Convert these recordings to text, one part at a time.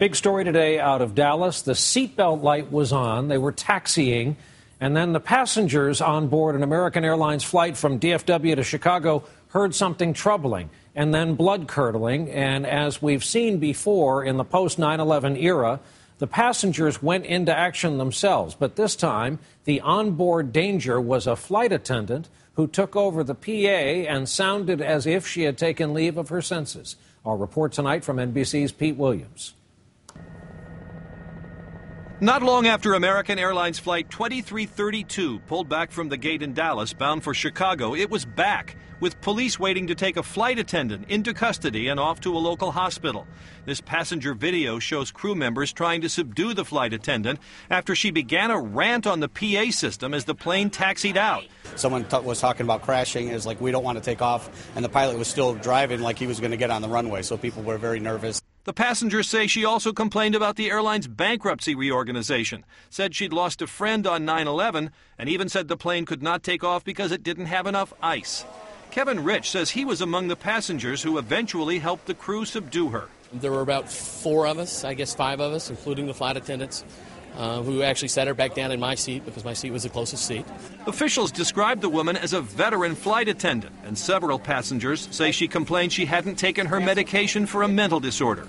Big story today out of Dallas. The seatbelt light was on. They were taxiing. And then the passengers on board an American Airlines flight from DFW to Chicago heard something troubling and then blood-curdling. And as we've seen before in the post-9/11 era, the passengers went into action themselves. But this time, the onboard danger was a flight attendant who took over the PA and sounded as if she had taken leave of her senses. Our report tonight from NBC's Pete Williams. Not long after American Airlines Flight 2332 pulled back from the gate in Dallas bound for Chicago, it was back, with police waiting to take a flight attendant into custody and off to a local hospital. This passenger video shows crew members trying to subdue the flight attendant after she began a rant on the PA system as the plane taxied out. Someone was talking about crashing. It was like, we don't want to take off, and the pilot was still driving like he was going to get on the runway, so people were very nervous. The passengers say she also complained about the airline's bankruptcy reorganization, said she'd lost a friend on 9/11, and even said the plane could not take off because it didn't have enough ice. Kevin Rich says he was among the passengers who eventually helped the crew subdue her. There were about 4 of us, I guess 5 of us, including the flight attendants, who actually set her back down in my seat because my seat was the closest seat. Officials described the woman as a veteran flight attendant, and several passengers say she complained she hadn't taken her medication for a mental disorder.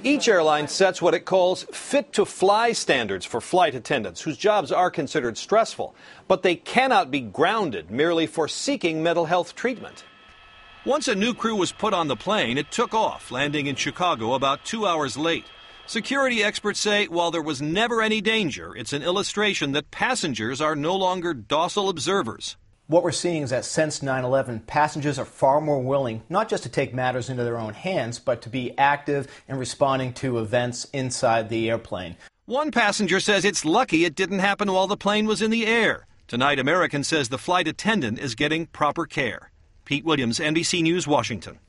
Each airline sets what it calls fit-to-fly standards for flight attendants, whose jobs are considered stressful, but they cannot be grounded merely for seeking mental health treatment. Once a new crew was put on the plane, it took off, landing in Chicago about 2 hours late. Security experts say while there was never any danger, it's an illustration that passengers are no longer docile observers. What we're seeing is that since 9/11, passengers are far more willing not just to take matters into their own hands, but to be active in responding to events inside the airplane. One passenger says it's lucky it didn't happen while the plane was in the air. Tonight, American says the flight attendant is getting proper care. Pete Williams, NBC News, Washington.